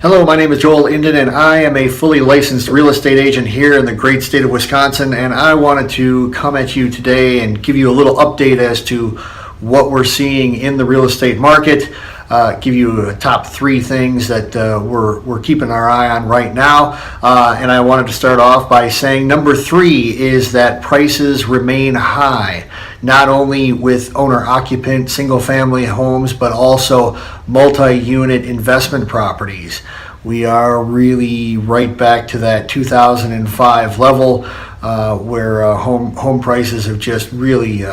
Hello, my name is Joel Inden, and I am a fully licensed real estate agent here in the great state of Wisconsin. And I wanted to come at you today and give you a little update as to what we're seeing in the real estate market. Give you top three things that we're keeping our eye on right now. And I wanted to start off by saying number three is that prices remain high, not only with owner-occupant single-family homes, but also multi-unit investment properties. We are really right back to that 2005 level where home prices have just really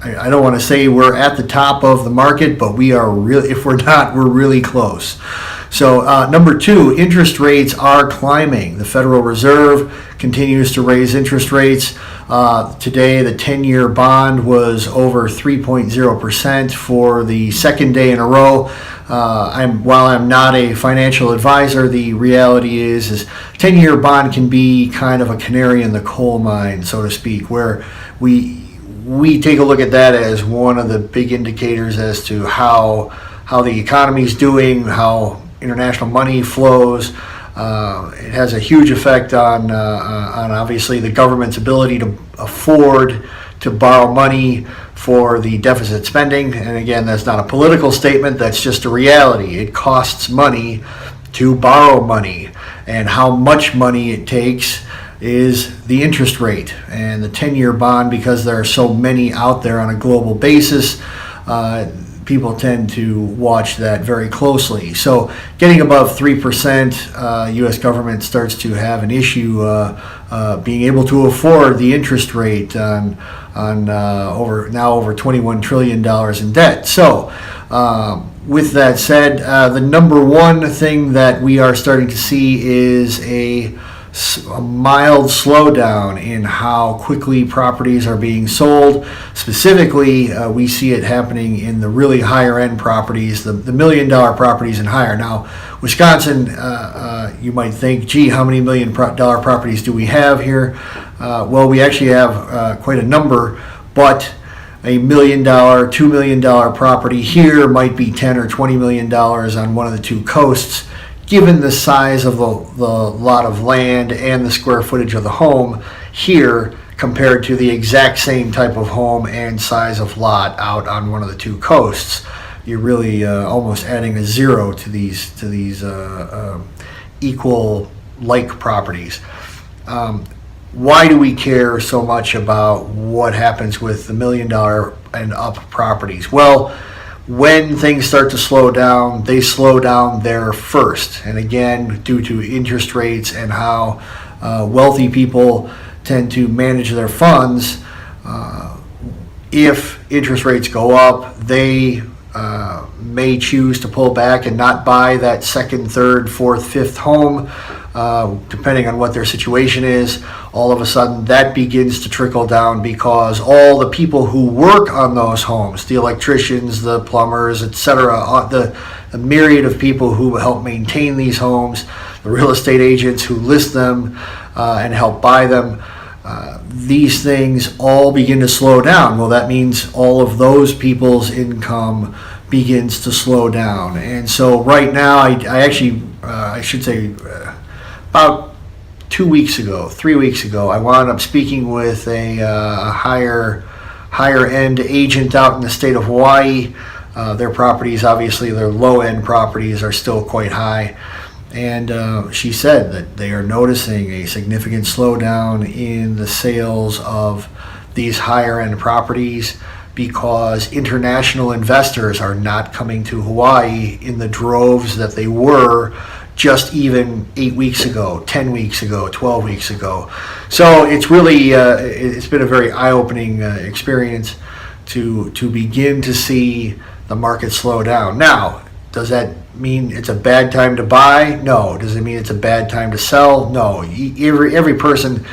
I don't want to say we're at the top of the market, but we are really, if we're not, we're really close. So number two, interest rates are climbing. The Federal Reserve continues to raise interest rates. Today, the 10-year bond was over 3.0% for the second day in a row. While I'm not a financial advisor, the reality is 10-year bond can be kind of a canary in the coal mine, so to speak, where we take a look at that as one of the big indicators as to how the economy is doing, how international money flows. It has a huge effect on obviously the government's ability to afford to borrow money for the deficit spending. And again, that's not a political statement, that's just a reality. It costs money to borrow money, and how much money it takes is the interest rate. And the 10-year bond, because there are so many out there on a global basis, people tend to watch that very closely. So getting above 3%, U.S. government starts to have an issue being able to afford the interest rate on over $21 trillion in debt. So with that said, the number one thing that we are starting to see is a mild slowdown in how quickly properties are being sold. Specifically, we see it happening in the really higher end properties, the $1 million properties and higher. Now, Wisconsin, you might think, gee, how many $1 million properties do we have here? Well, we actually have quite a number, but a $1 million, $2 million property here might be $10 or $20 million on one of the two coasts, given the size of the lot of land and the square footage of the home here compared to the exact same type of home and size of lot out on one of the two coasts. You're really almost adding a zero to these equal like properties. Why do we care so much about what happens with the $1 million and up properties? Well, when things start to slow down, they slow down there first. And again, due to interest rates and how wealthy people tend to manage their funds, if interest rates go up, they may choose to pull back and not buy that second, third, fourth, fifth home, depending on what their situation is. All of a sudden, that begins to trickle down because all the people who work on those homes, the electricians, the plumbers, etc., the myriad of people who help maintain these homes, the real estate agents who list them and help buy them, these things all begin to slow down. Well, that means all of those people's income begins to slow down. And so right now, I should say about 3 weeks ago, I wound up speaking with a higher end agent out in the state of Hawaii. Their properties, obviously their low end properties, are still quite high. And she said that they are noticing a significant slowdown in the sales of these higher end properties because international investors are not coming to Hawaii in the droves that they were just even 8 weeks ago, 10 weeks ago, 12 weeks ago. So it's really, it's been a very eye-opening experience to begin to see the market slow down. Now, does that mean it's a bad time to buy? No. Does it mean it's a bad time to sell? No. Every person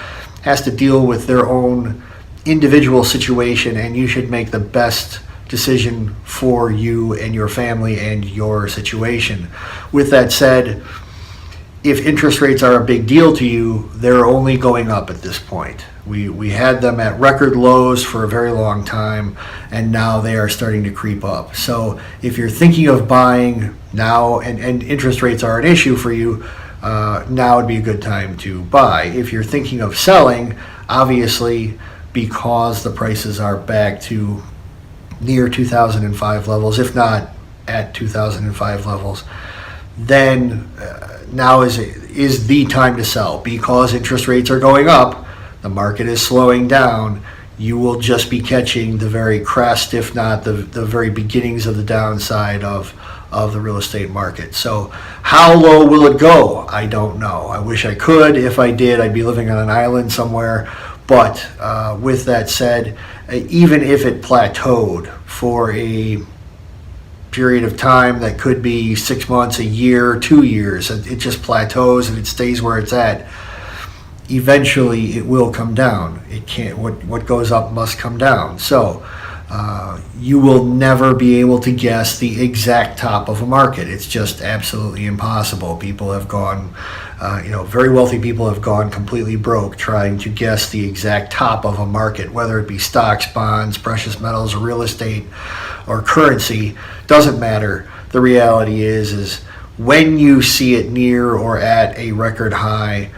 has to deal with their own individual situation, and you should make the best decision for you and your family and your situation. With that said, if interest rates are a big deal to you, they're only going up at this point. We had them at record lows for a very long time, and now they are starting to creep up. So if you're thinking of buying now and interest rates are an issue for you, now would be a good time to buy. If you're thinking of selling, obviously, because the prices are back to near 2005 levels, if not at 2005 levels, then now is the time to sell. Because interest rates are going up, the market is slowing down, you will just be catching the very crest, if not the very beginnings of the downside of the real estate market. So how low will it go? I don't know. I wish I could. If I did, I'd be living on an island somewhere. But with that said, even if it plateaued for a period of time that could be 6 months, a year, 2 years, it just plateaus and it stays where it's at, eventually it will come down. It can't. What goes up must come down. So you will never be able to guess the exact top of a market. It's just absolutely impossible. People have gone, very wealthy people have gone completely broke trying to guess the exact top of a market, whether it be stocks, bonds, precious metals, real estate, or currency. Doesn't matter. The reality is when you see it near or at a record high,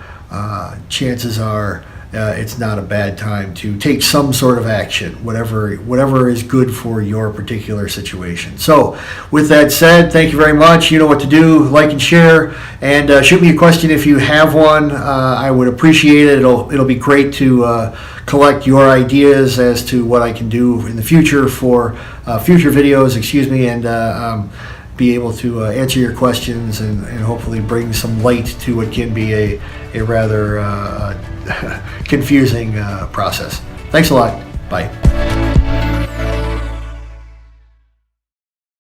chances are it's not a bad time to take some sort of action, whatever is good for your particular situation. So with that said, thank you very much. You know what to do. Like and share, and shoot me a question if you have one. I would appreciate it. It'll be great to collect your ideas as to what I can do in the future for future videos, and be able to answer your questions and hopefully bring some light to what can be a rather confusing process. Thanks a lot. Bye.